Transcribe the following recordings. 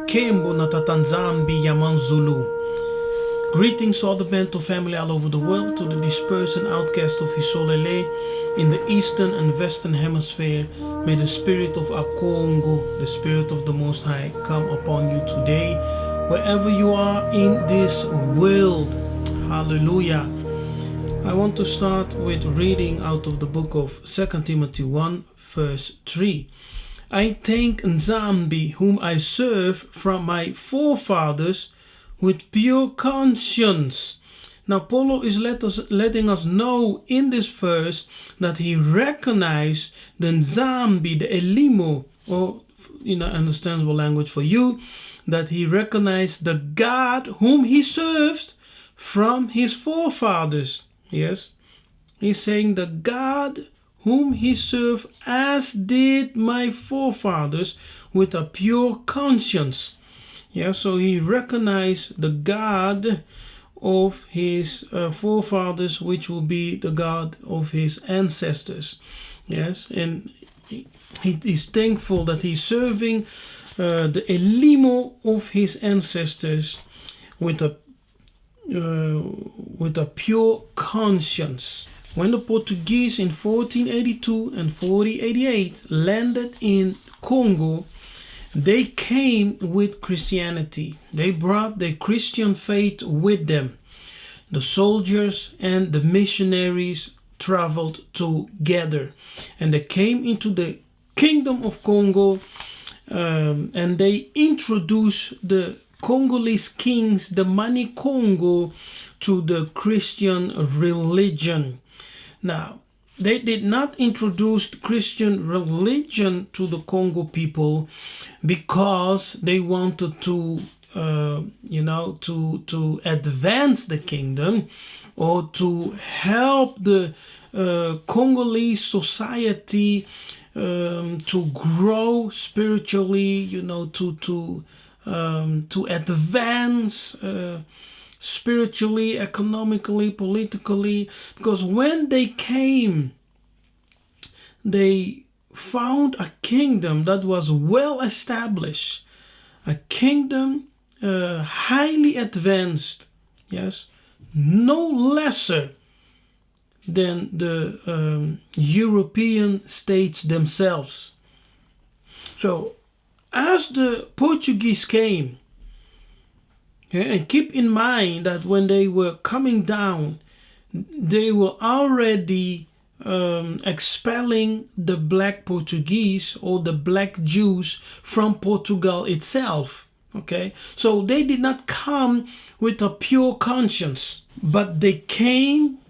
Kembo Natatanzambi Yaman Zulu. Greetings to all the Bento family all over the world, to the dispersed and outcast of Isolele in the eastern and western hemisphere. May the spirit of Akongo, the spirit of the Most High, come upon you today, wherever you are in this world. Hallelujah. I want to start with reading out of the book of 2 Timothy 1 verse 3. I thank Nzambi, whom I serve from my forefathers with pure conscience. Now Paulo is letting us know in this verse that he recognized the Nzambi, the Elimo, or understandable language for you, that he recognized the God whom he served from his forefathers. Yes, he's saying the God whom he served as did my forefathers with a pure conscience. Yeah, so he recognized the God of his forefathers, which will be the God of his ancestors. Yes, and he is thankful that he's serving the Elimo of his ancestors with a pure conscience. When the Portuguese in 1482 and 1488 landed in Congo, they came with Christianity. They brought their Christian faith with them. The soldiers and the missionaries traveled together, and they came into the kingdom of Congo, and they introduced the Congolese kings, the Mani Congo, to the Christian religion. Now, they did not introduce Christian religion to the Congo people because they wanted to, to advance the kingdom or to help the Congolese society to grow spiritually, to advance spiritually, economically, politically, because when they came, they found a kingdom that was well established, a kingdom highly advanced, yes, no lesser than the European states themselves. So as the Portuguese came, and keep in mind that when they were coming down, they were already expelling the black Portuguese or the black Jews from Portugal itself. Okay, so they did not come with a pure conscience, but they came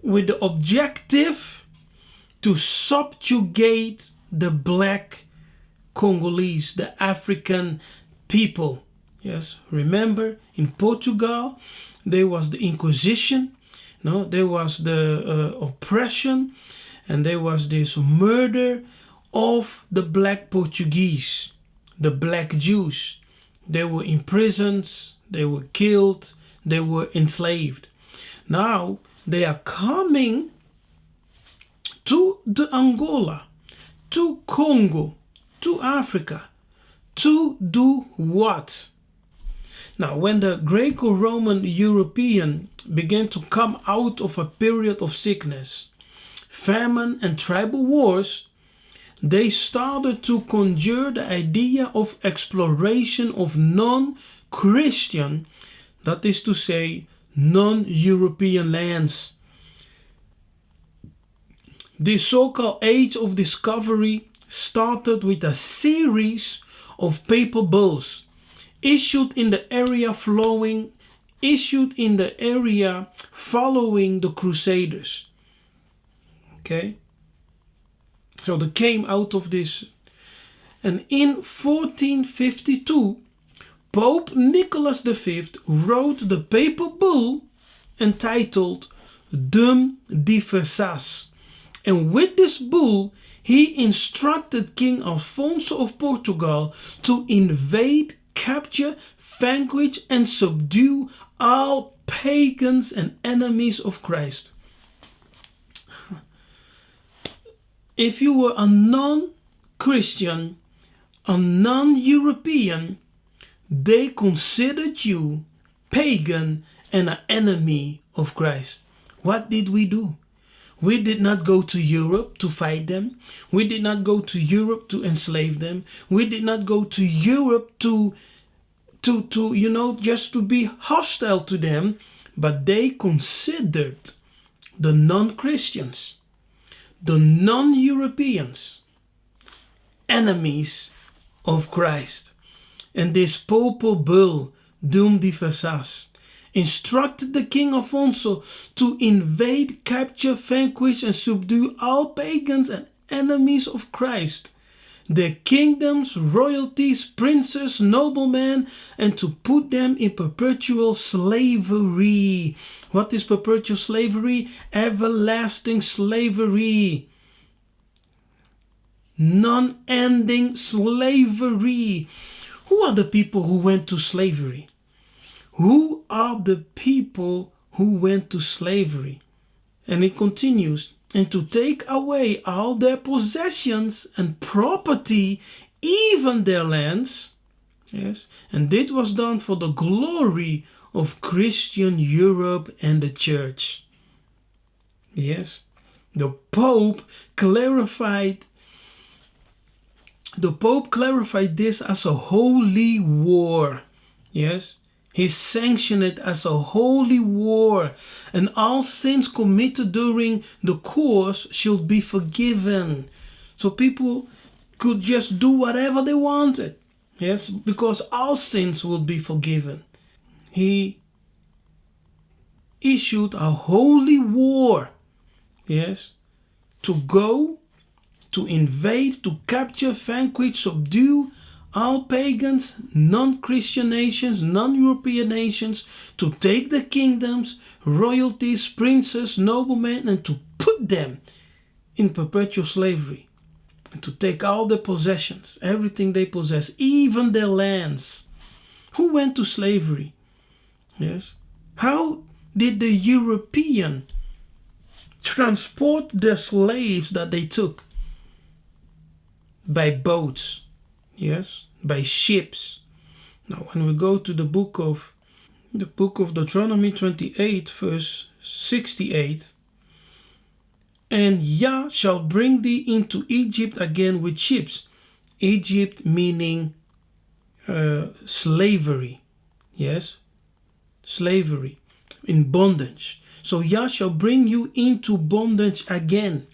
with the objective to subjugate the black Congolese, the African people. Yes, remember in Portugal there was the Inquisition, there was the oppression, and there was this murder of the black Portuguese, the black Jews. They were in prisons, they were killed, they were enslaved. Now they are coming to the Angola, to Congo, to Africa, to do what? Now, when the Greco-Roman European began to come out of a period of sickness, famine, and tribal wars, they started to conjure the idea of exploration of non-Christian, that is to say, non-European lands. The so-called Age of Discovery started with a series of papal bulls issued in the area following the Crusaders. Okay, so they came out of this, and in 1452 Pope Nicholas V wrote the papal bull entitled Dum Diversas, and with this bull he instructed King Alfonso of Portugal to invade, capture, vanquish, and subdue all pagans and enemies of Christ. If you were a non-Christian, a non-European, they considered you pagan and an enemy of Christ. What did we do? We did not go to Europe to fight them. We did not go to Europe to enslave them. We did not go to Europe to just to be hostile to them. But they considered the non-Christians, the non-Europeans, enemies of Christ. And this papal bull, Dum Diversas, instructed the King Afonso to invade, capture, vanquish, and subdue all pagans and enemies of Christ, their kingdoms, royalties, princes, noblemen, and to put them in perpetual slavery. What is perpetual slavery? Everlasting slavery. Non-ending slavery. Who are the people who went to slavery? Who are the people who went to slavery? And it continues, and to take away all their possessions and property, even their lands. Yes, and this was done for the glory of Christian Europe and the church. Yes, the Pope clarified this as a holy war. Yes, he sanctioned it as a holy war, and all sins committed during the course should be forgiven. So people could just do whatever they wanted. Yes, because all sins will be forgiven. He issued a holy war. Yes, to go, to invade, to capture, vanquish, subdue all pagans, non-Christian nations, non-European nations, to take the kingdoms, royalties, princes, noblemen, and to put them in perpetual slavery, and to take all their possessions, everything they possess, even their lands. Who went to slavery? Yes. How did the European transport their slaves that they took? By boats. Yes, by ships. Now when we go to the book of Deuteronomy 28 verse 68, and Yah shall bring thee into Egypt again with ships. Egypt meaning slavery. Yes, slavery, in bondage. So Yah shall bring you into bondage again,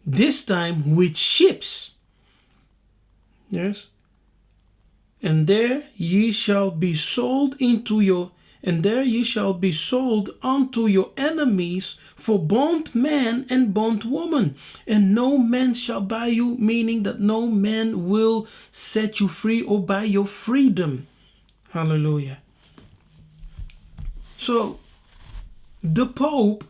this time with ships. Yes. And there ye shall be sold unto your enemies for bondman and bondwoman, and no man shall buy you, meaning that no man will set you free or buy your freedom. Hallelujah. So the Pope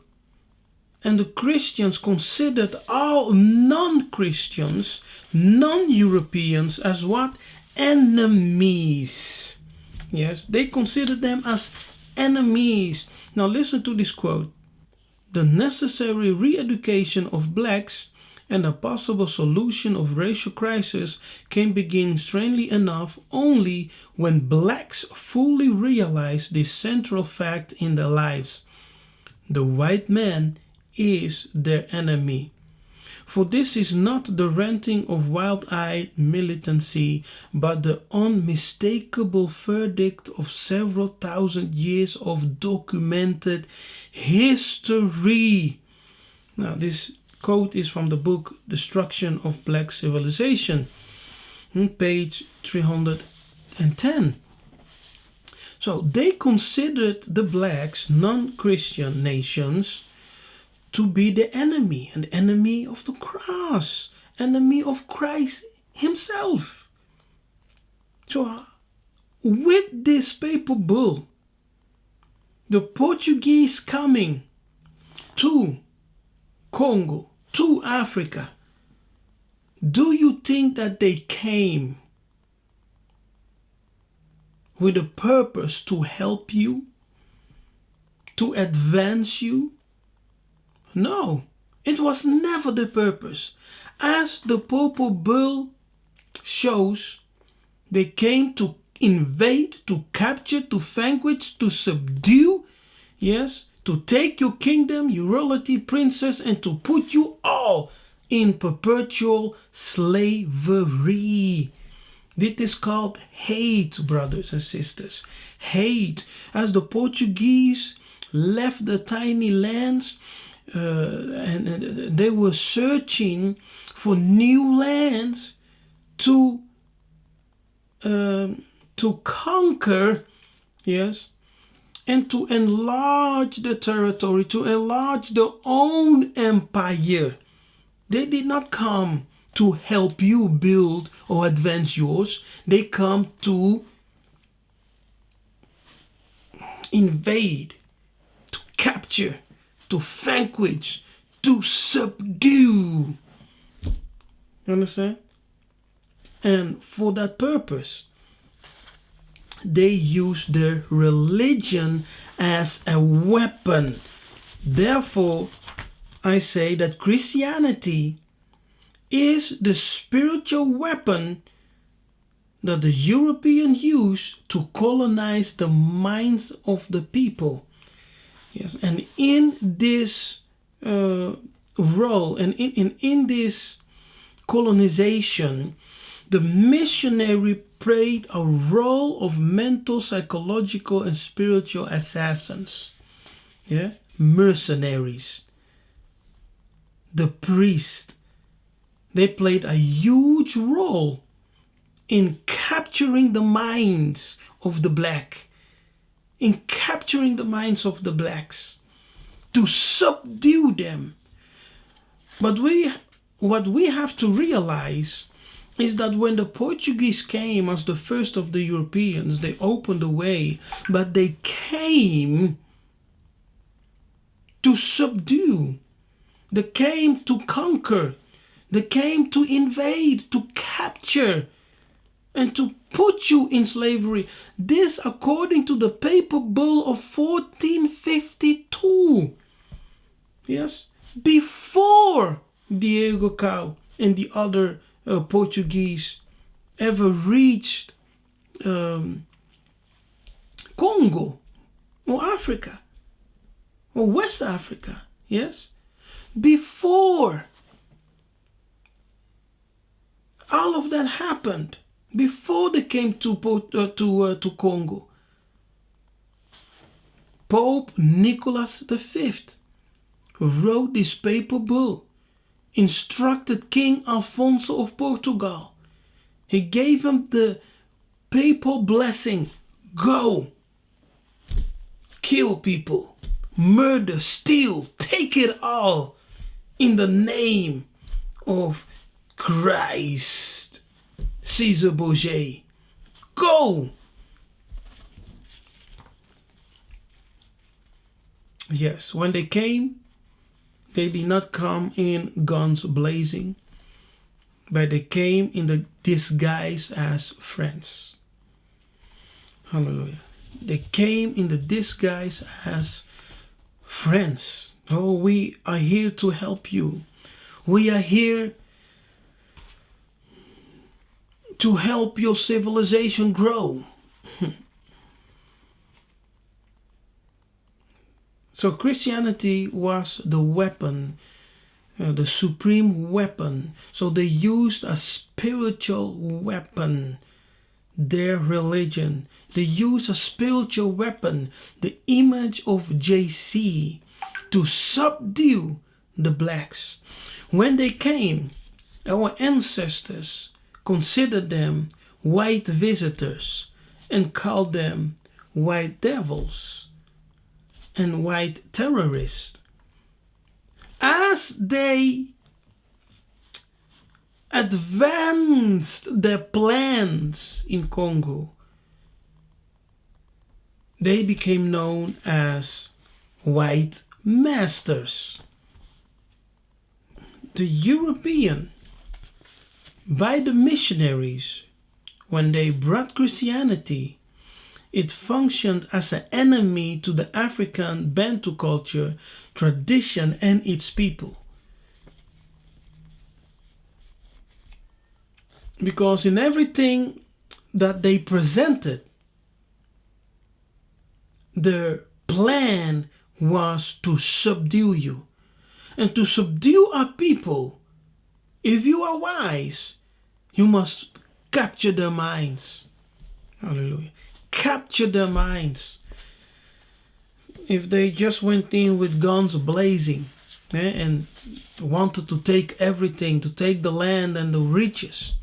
and the Christians considered all non-Christians, non-Europeans as what? Enemies. Yes, they considered them as enemies. Now listen to this quote. The necessary re-education of blacks and a possible solution of racial crisis can begin, strangely enough, only when blacks fully realize this central fact in their lives. The white man is their enemy. For this is not the ranting of wild-eyed militancy, but the unmistakable verdict of several thousand years of documented history. Now this quote is from the book Destruction of Black Civilization, page 310. So they considered the blacks, non-Christian nations, to be the enemy, an enemy of the cross, enemy of Christ himself. So with this papal bull, the Portuguese coming to Congo, to Africa, do you think that they came with a purpose to help you, to advance you? No, it was never the purpose. As the papal bull shows they came to invade, to capture, to vanquish, to subdue, yes, to take your kingdom, your royalty, princess, and to put you all in perpetual slavery. This is called hate, brothers and sisters. Hate. As the Portuguese left the tiny lands, and they were searching for new lands to conquer, yes, and to enlarge the territory, to enlarge their own empire. They did not come to help you build or advance yours. They come to invade, to capture, to vanquish, to subdue. You understand? And for that purpose, they use their religion as a weapon. Therefore, I say that Christianity is the spiritual weapon that the Europeans used to colonize the minds of the people. Yes, and in this role and in this colonization, the missionary played a role of mental, psychological, and spiritual assassins. Yeah, mercenaries. The priest, they played a huge role in capturing the minds of the black, in capturing the minds of the blacks, to subdue them. But what we have to realize is that when the Portuguese came as the first of the Europeans, they opened the way, but they came to subdue. They came to conquer. They came to invade, to capture, and to put you in slavery. This according to the papal bull of 1452. Yes, before Yiseka'yah and the other Portuguese ever reached Congo or Africa or West Africa. Yes, before all of that happened, before they came to Congo, Pope Nicholas V wrote this papal bull, instructed King Alfonso of Portugal. He gave him the papal blessing: go, kill people, murder, steal, take it all in the name of Christ. Caesar Borgia, go. Yes, when they came, they did not come in guns blazing, but they came in the disguise as friends. Hallelujah. They came in the disguise as friends. Oh, we are here to help you. We are here to help your civilization grow. So Christianity was the weapon, the supreme weapon. So they used a spiritual weapon, their religion. They used a spiritual weapon, the image of JC, to subdue the blacks. When they came, our ancestors considered them white visitors and called them white devils and white terrorists. As they advanced their plans in Congo, they became known as white masters. The European, by the missionaries, when they brought Christianity, it functioned as an enemy to the African Bantu culture, tradition, and its people. Because in everything that they presented, their plan was to subdue you. And to subdue a people, if you are wise, you must capture their minds. Hallelujah. Capture their minds. If they just went in with guns blazing and wanted to take everything, to take the land and the riches,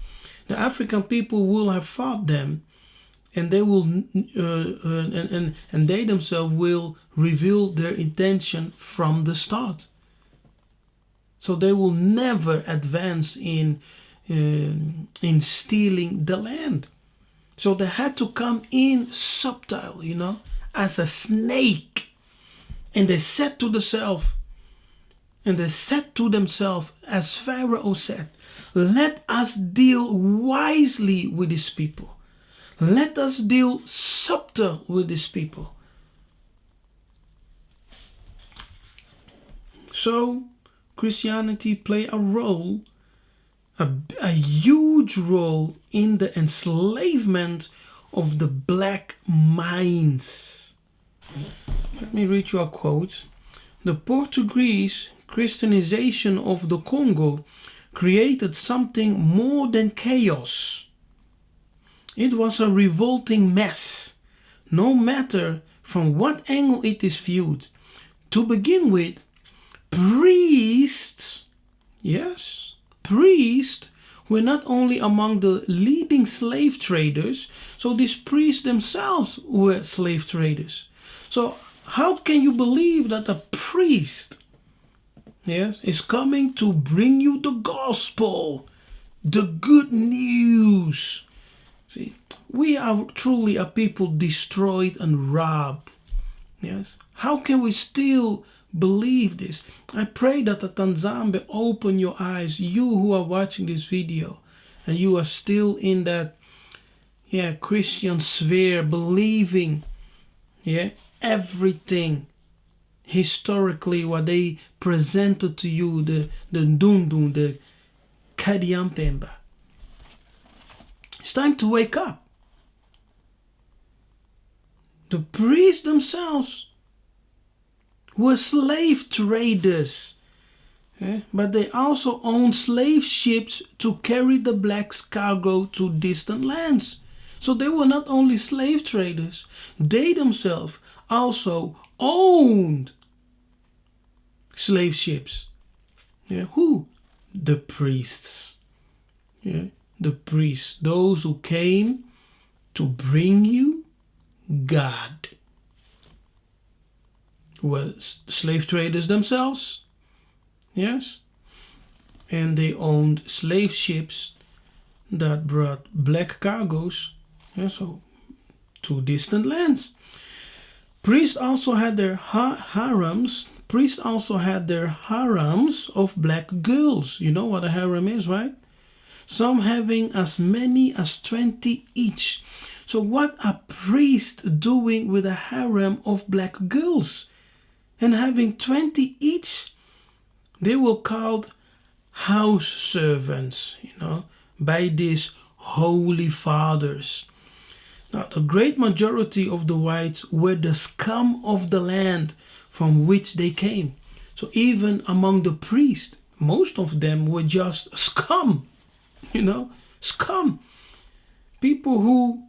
the African people will have fought them, and they will and they themselves will reveal their intention from the start. So they will never advance in stealing the land. So they had to come in subtle, as a snake. And they said to themselves, as Pharaoh said, let us deal wisely with these people. Let us deal subtle with these people. So Christianity played a role, a huge role in the enslavement of the black minds. Let me read you a quote. The Portuguese Christianization of the Congo created something more than chaos. It was a revolting mess, no matter from what angle it is viewed. To begin with, priests were not only among the leading slave traders, so these priests themselves were slave traders. So how can you believe that a priest is coming to bring you the gospel, the good news? See, we are truly a people destroyed and robbed. Yes. How can we still believe this? I pray that the Tanzambia open your eyes, you who are watching this video, and you are still in that Christian sphere, believing everything historically what they presented to you, the Ndundu, the Kadiampemba. It's time to wake up. The priests themselves were slave traders, but they also owned slave ships to carry the blacks' cargo to distant lands. So they were not only slave traders, they themselves also owned slave ships. Who? The priests. The priests, those who came to bring you God. Were slave traders themselves. Yes. And they owned slave ships that brought black cargoes to distant lands. Priests also had their harems. Priests also had their harems of black girls. You know what a harem is, right? Some having as many as 20 each. So what a priest doing with a harem of black girls? And having 20 each, they were called house servants, by these holy fathers. Now, the great majority of the whites were the scum of the land from which they came. So even among the priests, most of them were just scum, scum. People who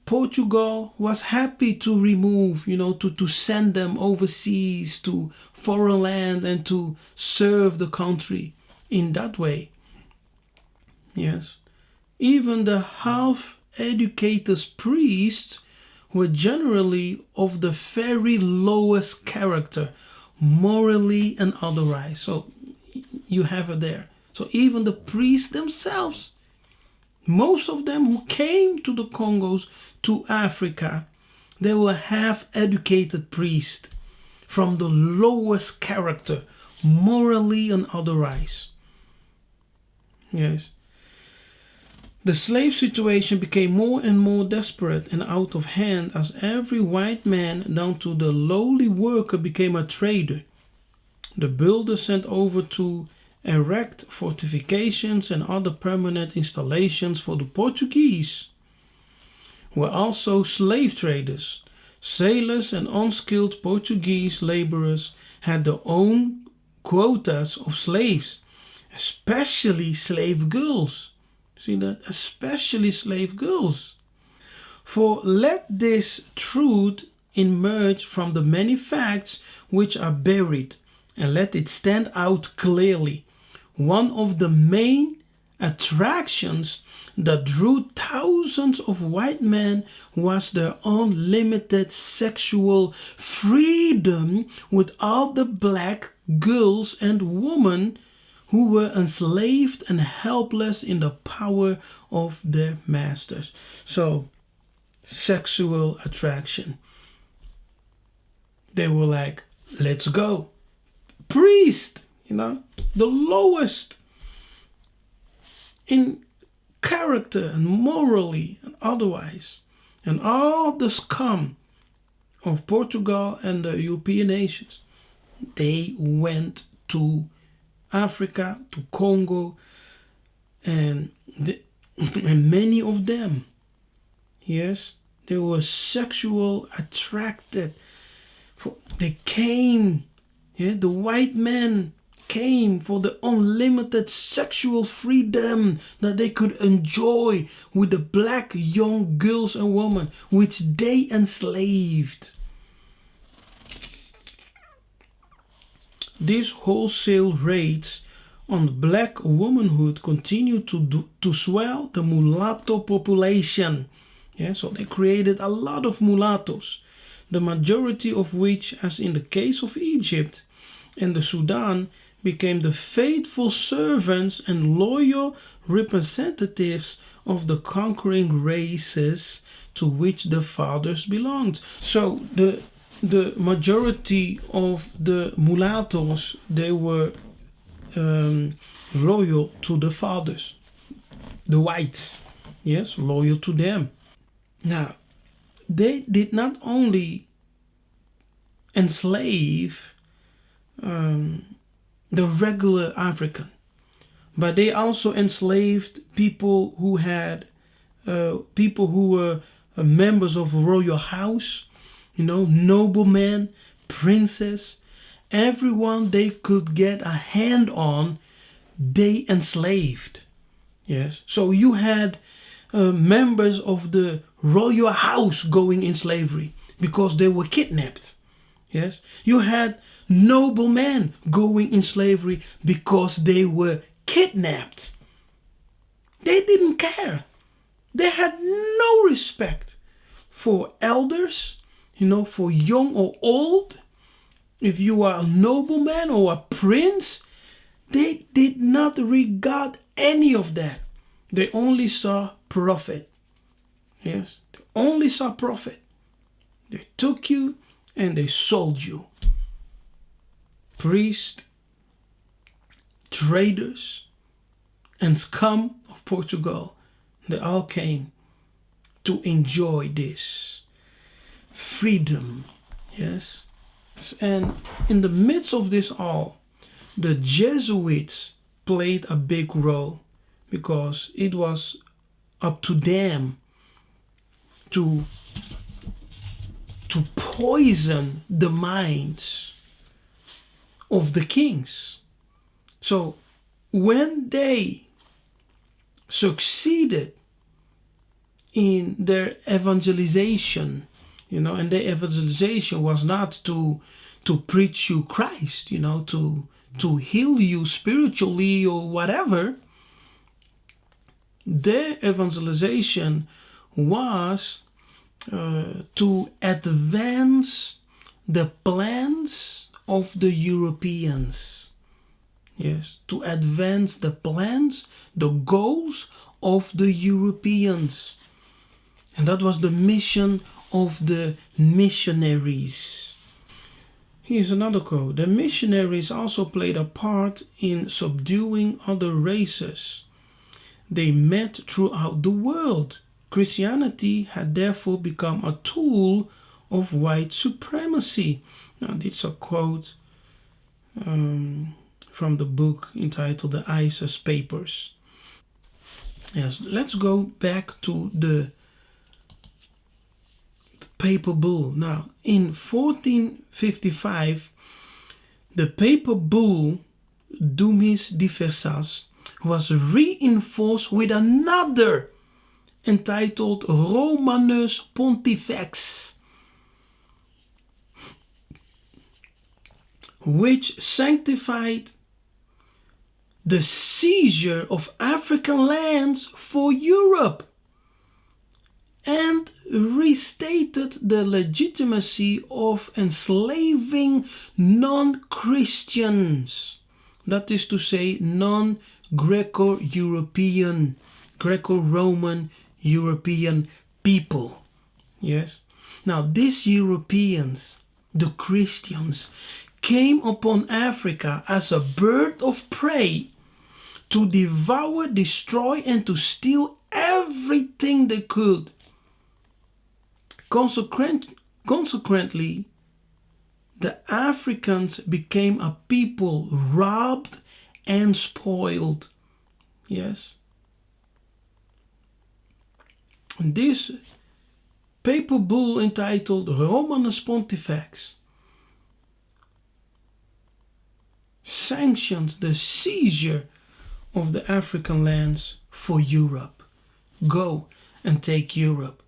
Portugal was happy to remove, to send them overseas to foreign land and to serve the country in that way. Yes. Even the half-educated priests were generally of the very lowest character, morally and otherwise. So you have it there. So even the priests themselves, most of them who came to the Congos, to Africa, they were half-educated priests from the lowest character, morally and otherwise. Yes. The slave situation became more and more desperate and out of hand as every white man, down to the lowly worker, became a trader. The builder sent over to erect fortifications and other permanent installations for the Portuguese were also slave traders. Sailors and unskilled Portuguese laborers had their own quotas of slaves, especially slave girls. See that? Especially slave girls. For let this truth emerge from the many facts which are buried, and let it stand out clearly. One of the main attractions that drew thousands of white men was their unlimited sexual freedom with all the black girls and women who were enslaved and helpless in the power of their masters. So, sexual attraction. They were like, let's go. Priest, the lowest in character and morally and otherwise. And all the scum of Portugal and the European nations, they went to Africa, to Congo, and many of them, yes, they were sexual attracted. They came, the white men came for the unlimited sexual freedom that they could enjoy with the black young girls and women which they enslaved. These wholesale raids on black womanhood continued to swell the mulatto population. So they created a lot of mulattoes, the majority of which, as in the case of Egypt and the Sudan, became the faithful servants and loyal representatives of the conquering races to which the fathers belonged. So the majority of the mulattoes, they were loyal to the fathers, the whites, yes, loyal to them. Now, they did not only enslave the regular African, but they also enslaved people who were members of royal house, noblemen, princes, everyone they could get a hand on, they enslaved. Yes, so you had members of the royal house going in slavery because they were kidnapped. Yes, you had noblemen going in slavery because they were kidnapped. They didn't care. They had no respect for elders, for young or old. If you are a nobleman or a prince, they did not regard any of that. They only saw profit. Yes, they only saw profit. They took you and they sold you. Priests, traders, and scum of Portugal, they all came to enjoy this freedom. Yes. And in the midst of this all, the Jesuits played a big role because it was up to them to poison the minds of the kings. So when they succeeded in their evangelization, and their evangelization was not to preach you Christ, to heal you spiritually or whatever. Their evangelization was to advance the plans of the Europeans. Yes, to advance the plans, the goals of the Europeans. And that was the mission of the missionaries. Here's another quote. The missionaries also played a part in subduing other races they met throughout the world. Christianity had therefore become a tool of white supremacy. Now, this is a quote from the book entitled The ISIS Papers. Yes, let's go back to the paper bull. Now, in 1455, the paper bull Dumis Diversas was reinforced with another entitled Romanus Pontifex, which sanctified the seizure of African lands for Europe and restated the legitimacy of enslaving non-Christians. That is to say, non-Greco-European, Greco-Roman European people. Yes. Now, these Europeans, the Christians, came upon Africa as a bird of prey to devour, destroy, and to steal everything they could. Consequently, the Africans became a people robbed and spoiled. Yes. And this paper bull entitled Romanus Pontifex sanctions the seizure of the African lands for Europe. Go and take Europe.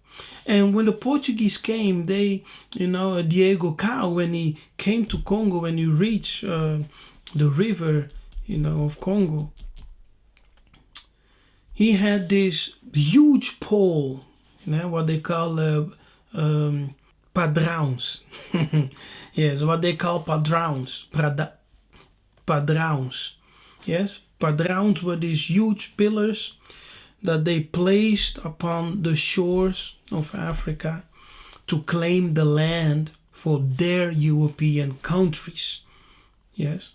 And when the Portuguese came, they, Yiseka'yah, when he came to Congo, when he reached the river, of Congo, he had this huge pole, what they call padrões. Yes, what they call padrões. Padrões. Yes, padrões were these huge pillars that they placed upon the shores of Africa to claim the land for their European countries. Yes,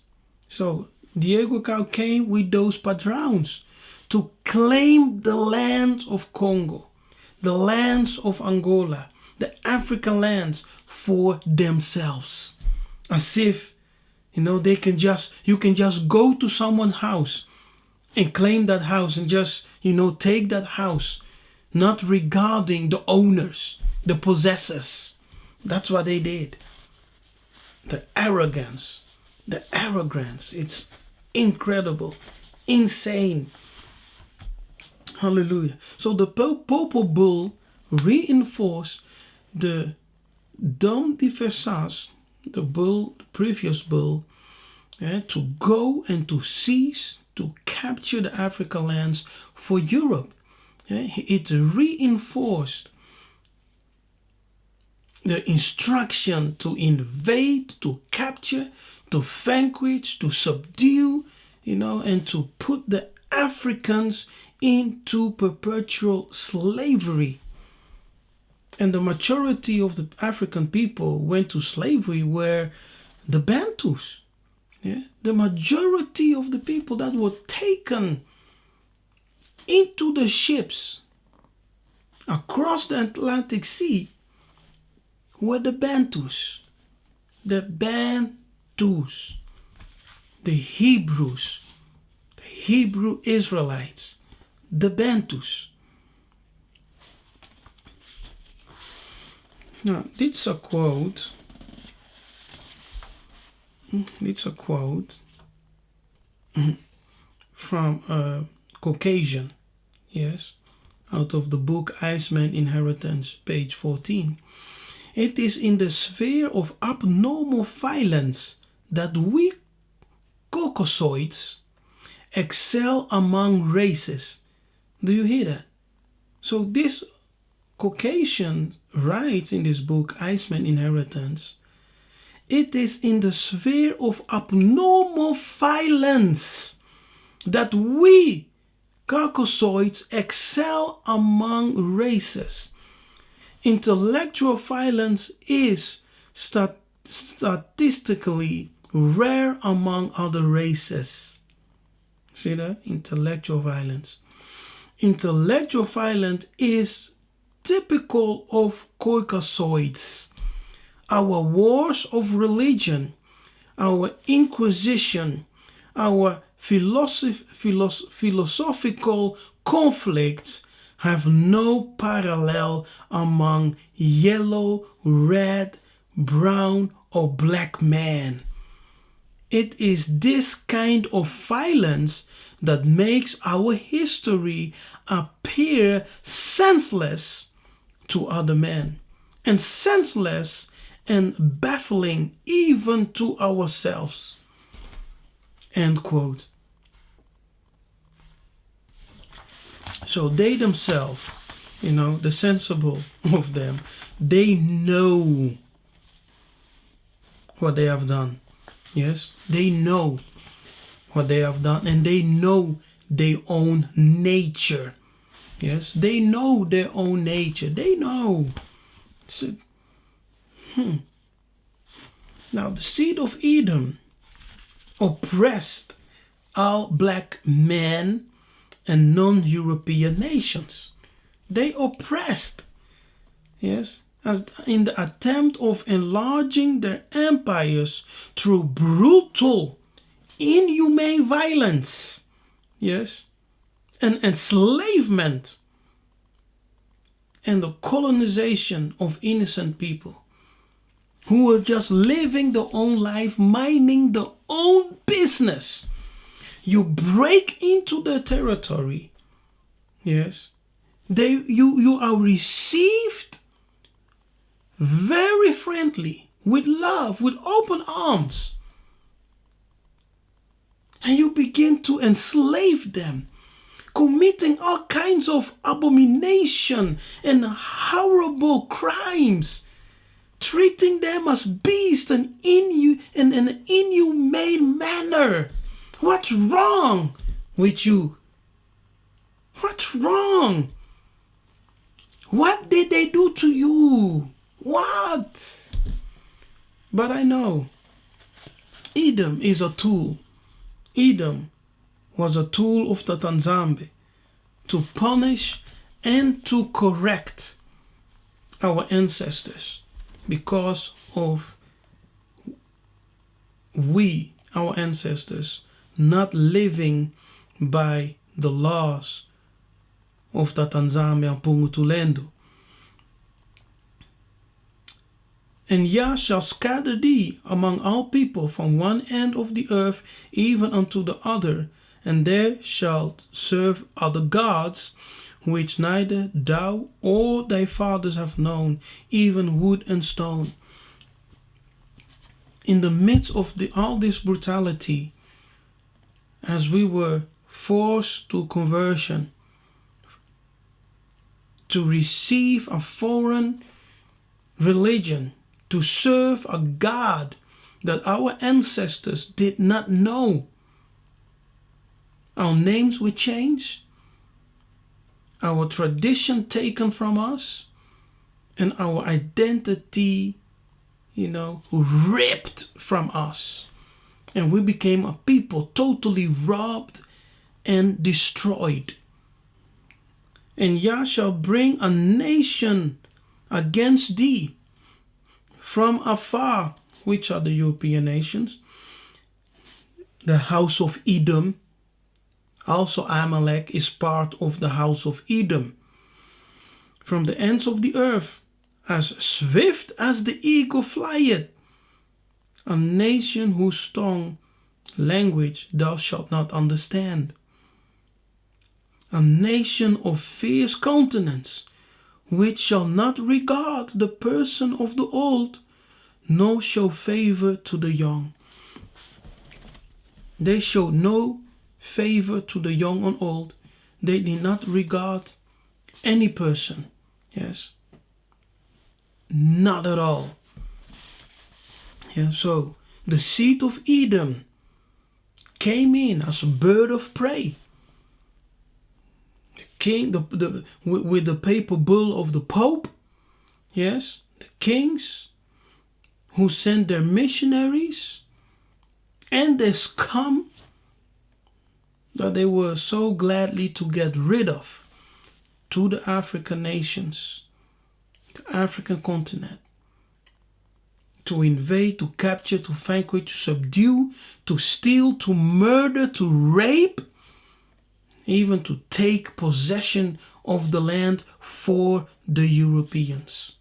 so Yiseka'yah came with those padrões to claim the lands of Congo, the lands of Angola, the African lands for themselves, as if you can just go to someone's house and claim that house and just take that house, not regarding the owners, the possessors. That's what they did. The arrogance, it's incredible, insane. Hallelujah. So the papal bull reinforced the Dom Diversas, the previous bull, to go and to seize, to capture the African lands for Europe. It reinforced the instruction to invade, to capture, to vanquish, to subdue, and to put the Africans into perpetual slavery. And the majority of the African people went to slavery were the Bantus. Yeah? The majority of the people that were taken into the ships across the Atlantic Sea were the Bantus. The Bantus. The Hebrews. The Hebrew Israelites. The Bantus. Now, it's a quote. It's a quote from a Caucasian, yes, out of the book Iceman Inheritance, page 14. It is in the sphere of abnormal violence that we Caucasoids excel among races. Do you hear that? So this Caucasian writes in this book, Iceman Inheritance, it is in the sphere of abnormal violence that we Caucasoids excel among races. Intellectual violence is statistically rare among other races. See that? Intellectual violence. Intellectual violence is typical of Caucasoids. Our wars of religion, our inquisition, our philosophical conflicts have no parallel among yellow, red, brown, or black man. It is this kind of violence that makes our history appear senseless to other men, and senseless and baffling even to ourselves. End quote. So they themselves, the sensible of them, they know what they have done. Yes, they know what they have done, and they know their own nature. Yes, they know their own nature. They know. Now, the seed of Edom oppressed all black men and non-European nations. They oppressed, yes, as in the attempt of enlarging their empires through brutal, inhumane violence, yes, and enslavement, and the colonization of innocent people who were just living their own life, minding their own business. You break into their territory, yes, you are received very friendly, with love, with open arms. And you begin to enslave them, committing all kinds of abomination and horrible crimes, treating them as beasts and in an inhumane manner. What's wrong with you? What's wrong? What did they do to you? What? But I know Edom is a tool. Edom was a tool of the Tanzambe to punish and to correct our ancestors because of our ancestors, not living by the laws of the Tanzambe and Pungutulendo. And Yah shall scatter thee among all people from one end of the earth even unto the other, and there shalt serve other gods, which neither thou or thy fathers have known, even wood and stone. In the midst of all this brutality, as we were forced to conversion, to receive a foreign religion, to serve a God that our ancestors did not know. Our names were changed, our tradition taken from us, and our identity, ripped from us. And we became a people totally robbed and destroyed. And Yah shall bring a nation against thee from afar, which are the European nations, the house of Edom. Also Amalek is part of the house of Edom. From the ends of the earth, as swift as the eagle flieth, a nation whose tongue, language thou shalt not understand. A nation of fierce countenance, which shall not regard the person of the old, nor show favor to the young. They showed no favor to the young and old. They did not regard any person. Yes. Not at all. Yeah, so the seed of Edom came in as a bird of prey. King, with the papal bull of the Pope, yes, the kings who sent their missionaries and their scum that they were so gladly to get rid of to the African nations, the African continent, to invade, to capture, to vanquish, to subdue, to steal, to murder, to rape, even to take possession of the land for the Europeans.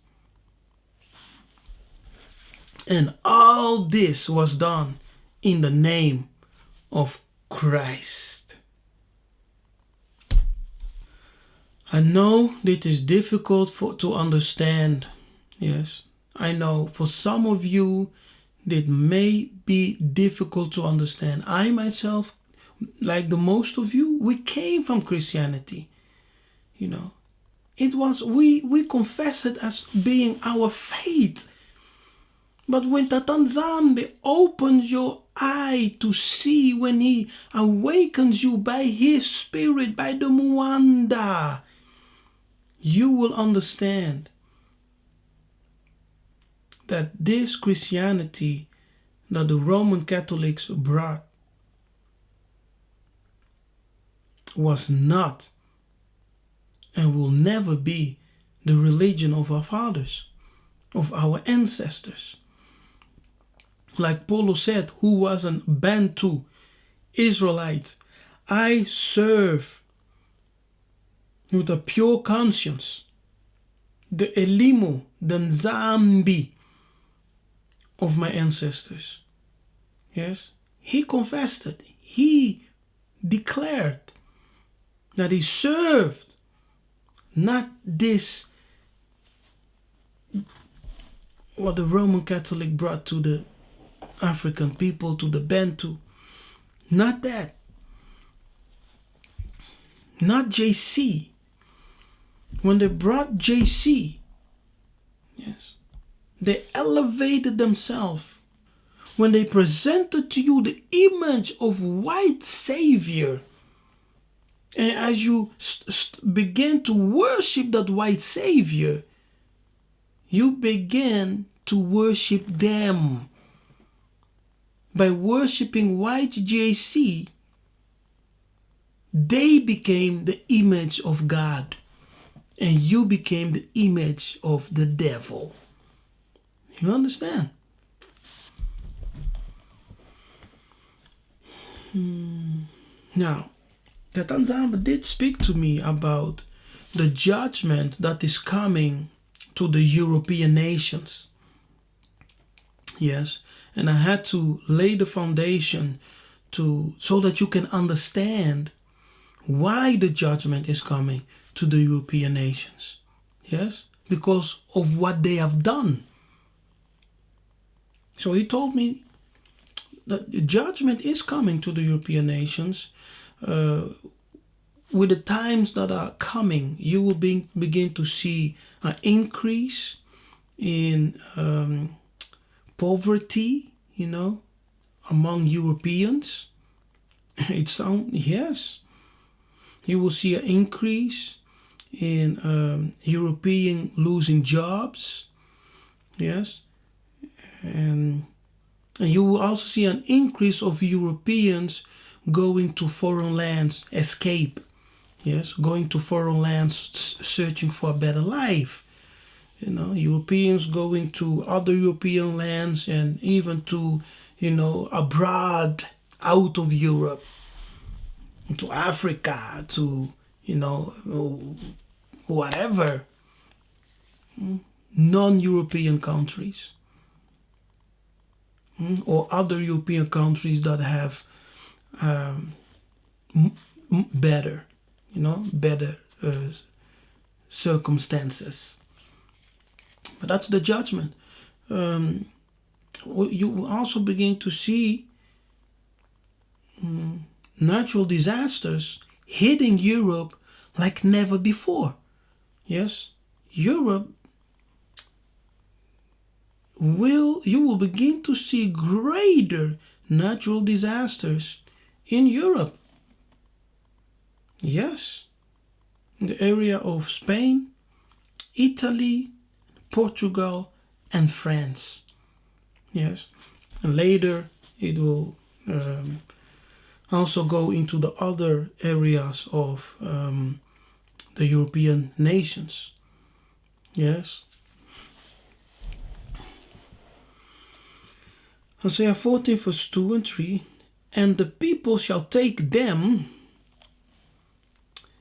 And all this was done in the name of Christ. I know it is difficult to understand. Yes, I know for some of you it may be difficult to understand. I myself, like the most of you, we came from Christianity. It was, we confess it as being our faith. But when Tatanzambe opens your eye to see, when he awakens you by his spirit, by the Muanda, you will understand that this Christianity that the Roman Catholics brought was not and will never be the religion of our fathers, of our ancestors. Like Paulo said, who was an Bantu Israelite, I serve with a pure conscience the Elimu, the Nzambi of my ancestors. Yes, he confessed it. He declared that he served not this, what the Roman Catholic brought to the African people, to the Bantu. Not that. Not JC. When they brought JC, yes, they elevated themselves. When they presented to you the image of white Savior, and as you begin to worship that white Savior, you begin to worship them. By worshiping white JC, they became the image of God, and you became the image of the devil. You understand? Now, Tatanzamba did speak to me about the judgment that is coming to the European nations. Yes, and I had to lay the foundation so that you can understand why the judgment is coming to the European nations. Yes, because of what they have done. So he told me that the judgment is coming to the European nations. With the times that are coming, you will begin to see an increase in poverty, among Europeans. Yes. You will see an increase in European losing jobs. Yes. And you will also see an increase of Europeans going to foreign lands, escape. Yes, going to foreign lands, searching for a better life. Europeans going to other European lands, and even to, abroad, out of Europe, to Africa, to, whatever, non-European countries, or other European countries that have better circumstances. But that's the judgment. You will also begin to see natural disasters hitting Europe like never before. Yes, Europe you will begin to see greater natural disasters in Europe. Yes, in the area of Spain, Italy, Portugal, and France. Yes, and later it will also go into the other areas of the European nations. Yes. Isaiah 14 verse 2 and 3. And the people shall take them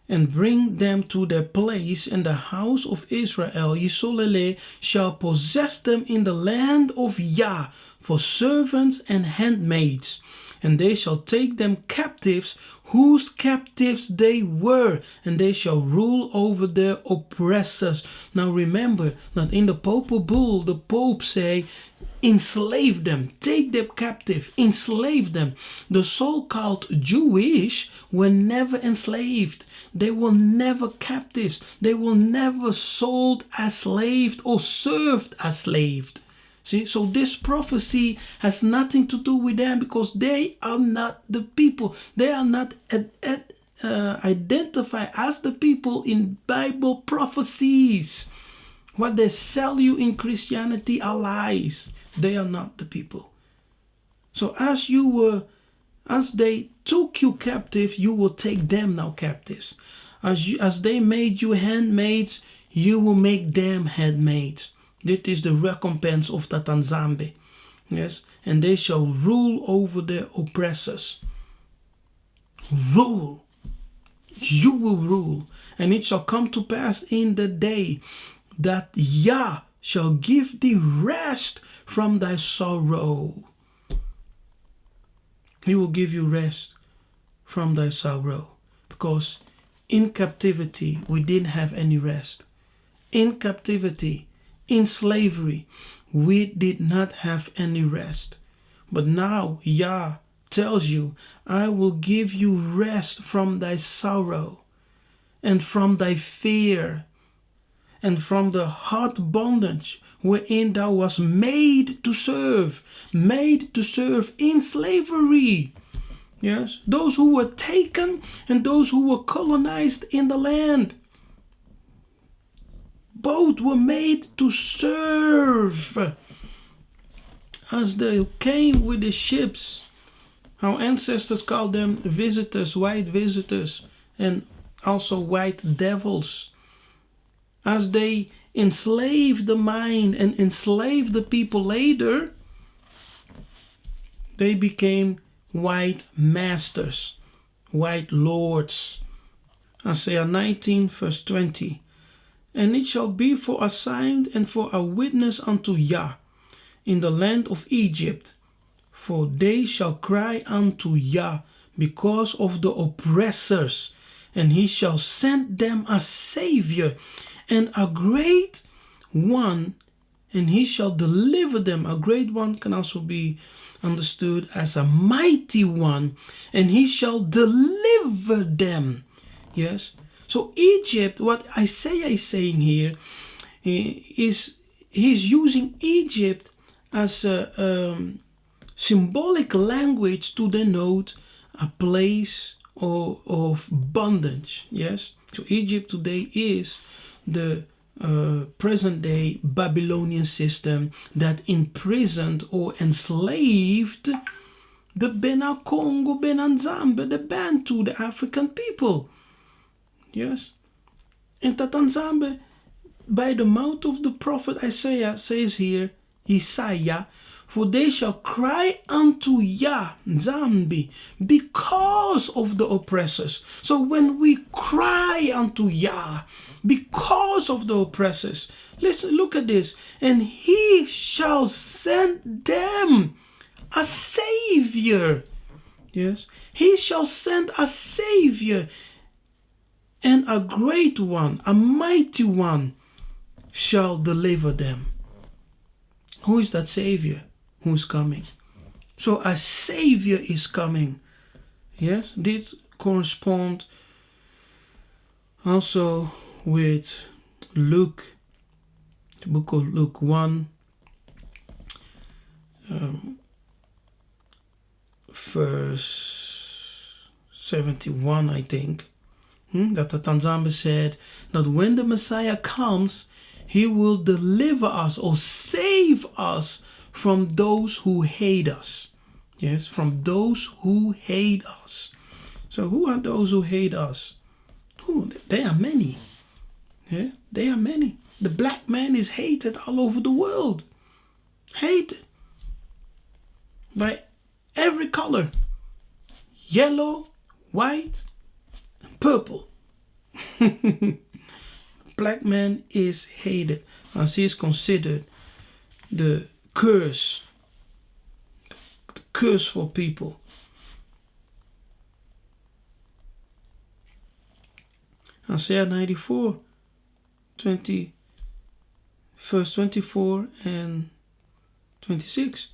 and bring them to their place, and the house of Israel, Yiseka'yah, shall possess them in the land of Yah for servants and handmaids. And they shall take them captives, whose captives they were, and they shall rule over their oppressors. Now remember that in the Papal Bull, the Pope say, enslave them, take them captive, enslave them. The so-called Jewish were never enslaved. They were never captives. They were never sold as slaves or served as slaves. See, so this prophecy has nothing to do with them, because they are not the people. They are not identified as the people in Bible prophecies. What they sell you in Christianity are lies. They are not the people. So as they took you captive, you will take them now captives. As they made you handmaids, you will make them handmaids. This is the recompense of that Nzambe. Yes, and they shall rule over their oppressors. Rule. You will rule. And it shall come to pass in the day that Yah shall give thee rest from thy sorrow. He will give you rest from thy sorrow. Because in captivity, we didn't have any rest. In captivity, in slavery, we did not have any rest. But now Yah tells you, I will give you rest from thy sorrow, and from thy fear, and from the hard bondage wherein thou wast made to serve in slavery. Yes, those who were taken and those who were colonized in the land. Both were made to serve. As they came with the ships, our ancestors called them visitors, white visitors, and also white devils. As they enslaved the mind and enslaved the people later, they became white masters, white lords. Isaiah 19 verse 20. And it shall be for a sign and for a witness unto Yah in the land of Egypt. For they shall cry unto Yah because of the oppressors, and he shall send them a Savior and a great one, and he shall deliver them. A great one can also be understood as a mighty one, and he shall deliver them. Yes. So Egypt, what Isaiah is saying here, is he's using Egypt as a symbolic language to denote a place of bondage. Yes. So Egypt today is the present day Babylonian system that imprisoned or enslaved the Bena Congo, Bena Nzambe, the Bantu, the African people. Yes. And that Nzambe, by the mouth of the prophet Isaiah, says here, Yiseka'yah, for they shall cry unto Yah, Nzambe, because of the oppressors. So when we cry unto Yah, because of the oppressors, listen, look at this. And he shall send them a Savior. Yes. He shall send a Savior, and a great one, a mighty one, shall deliver them. Who is that Savior who's coming? So a Savior is coming. Yes, this corresponds also with Luke, the book of Luke 1, verse 71, I think. That the Nzambe said that when the Messiah comes, he will deliver us or save us from those who hate us. Yes, from those who hate us. So who are those who hate us? They are many. Yeah, they are many. The black man is hated all over the world. Hated. by every color. Yellow, white, and purple. Black man is hated as he is considered the curse for people. Isaiah 94, verse 24 and 26.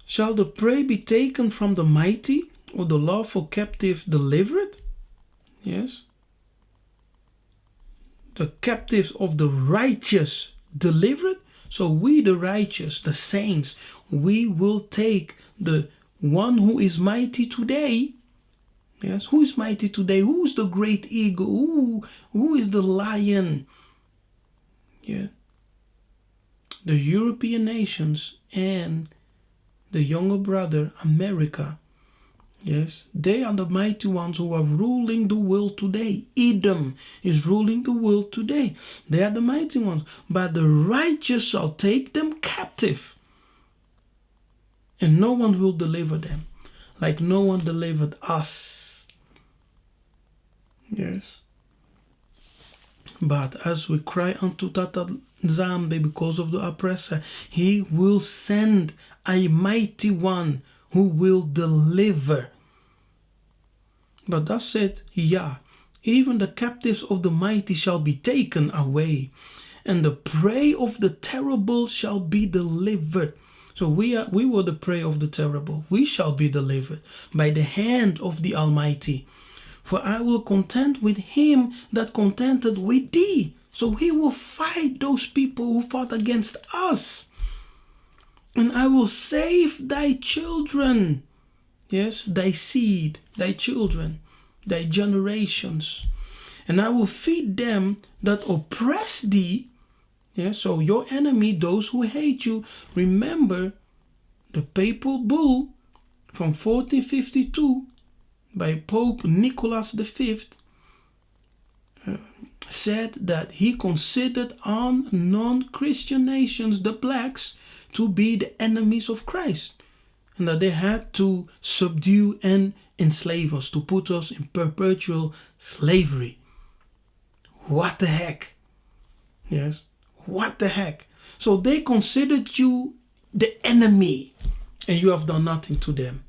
Shall the prey be taken from the mighty, or the lawful captive delivered? Yes. The captives of the righteous delivered. So we, the righteous, the saints, we will take the one who is mighty today. Yes, who is mighty today? Who is the great eagle? Who is the lion? Yeah. The European nations and the younger brother, America. Yes, they are the mighty ones who are ruling the world today. Edom is ruling the world today. They are the mighty ones. But the righteous shall take them captive. And no one will deliver them. Like no one delivered us. Yes. But as we cry unto Tata Nzambe because of the oppressor, he will send a mighty one who will deliver. But thus said Yah, even the captives of the mighty shall be taken away, and the prey of the terrible shall be delivered. So we were the prey of the terrible. We shall be delivered by the hand of the Almighty. For I will contend with him that contended with thee. So he will fight those people who fought against us. And I will save thy children. Yes, thy seed, thy children, thy generations. And I will feed them that oppress thee. Yes, so your enemy, those who hate you, remember the papal bull from 1452 by Pope Nicholas V said that he considered all non-Christian nations, the blacks, to be the enemies of Christ, and that they had to subdue and enslave us, to put us in perpetual slavery. What the heck? Yes, what the heck? So they considered you the enemy, and you have done nothing to them.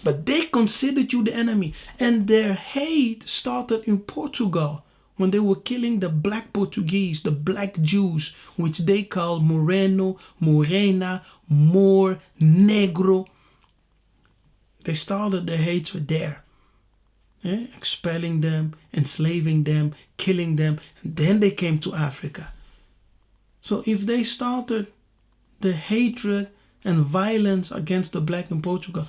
But they considered you the enemy, and their hate started in Portugal when they were killing the black Portuguese, the black Jews, which they call Moreno, Morena, Moor, Negro. They started their hatred there, expelling them, enslaving them, killing them, and then they came to Africa. So if they started the hatred and violence against the black in Portugal,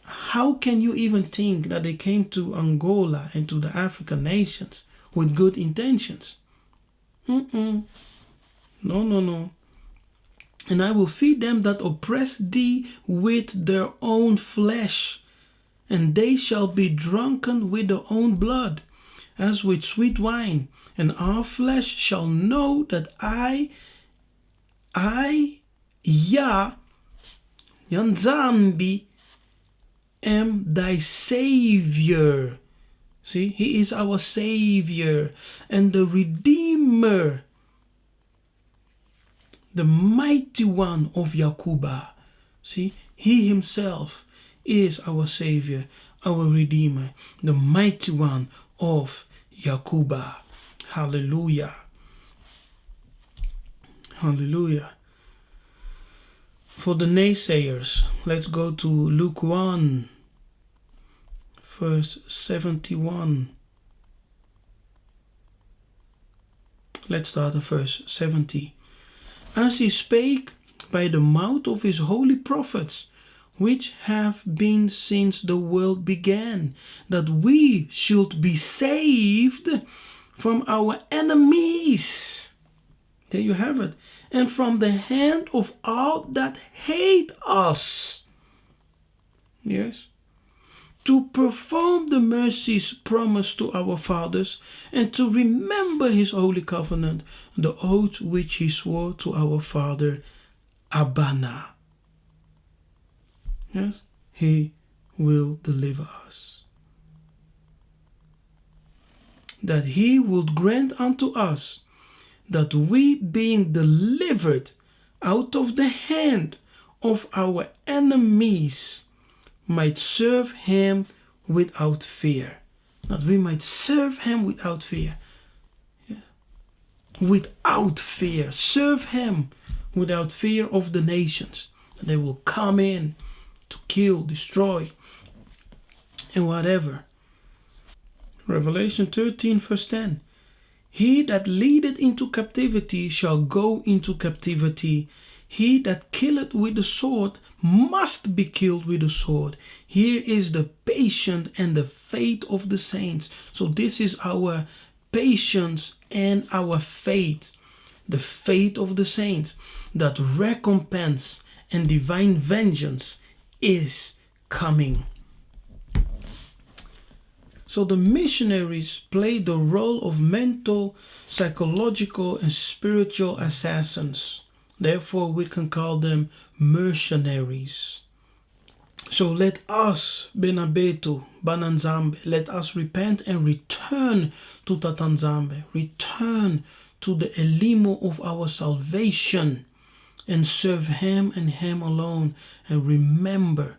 how can you even think that they came to Angola and to the African nations with good intentions? No. And I will feed them that oppress thee with their own flesh, and they shall be drunken with their own blood, as with sweet wine. And our flesh shall know that I, Yah, Nzambe, am thy Savior. See, he is our Savior and the Redeemer, the mighty one of Yakuba. See, he himself is our Savior, our Redeemer, the mighty one of Yakuba. Hallelujah. Hallelujah. For the naysayers, let's go to Luke 1, verse 71. Let's start at verse 70. As he spake by the mouth of his holy prophets, which have been since the world began, that we should be saved from our enemies. There you have it. And from the hand of all that hate us. Yes. To perform the mercies promised to our fathers, and to remember his holy covenant, the oath which he swore to our father Abana. Yes, he will deliver us. That he would grant unto us that we, being delivered out of the hand of our enemies, might serve him without fear. That we might serve him without fear. Yeah. Without fear. Serve him without fear of the nations. And they will come in to kill, destroy, and whatever. Revelation 13 verse 10. He that leadeth into captivity shall go into captivity. He that killeth with the sword must be killed with the sword. Here is the patience and the faith of the saints. So this is our patience and our faith. The faith of the saints, that recompense and divine vengeance is coming. So the missionaries played the role of mental, psychological, and spiritual assassins. Therefore, we can call them mercenaries. So let us, Benabetu, Bananzambe, let us repent and return to Tatanzambe, return to the Elimo of our salvation, and serve him and him alone, and remember,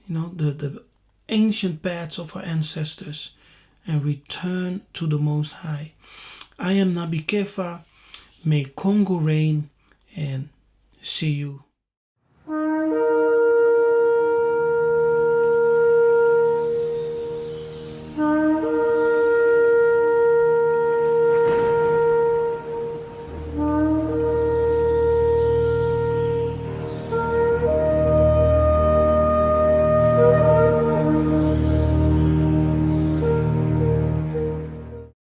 the ancient paths of our ancestors, and return to the Most High. I am Nabi Kefa. May Congo reign, and see you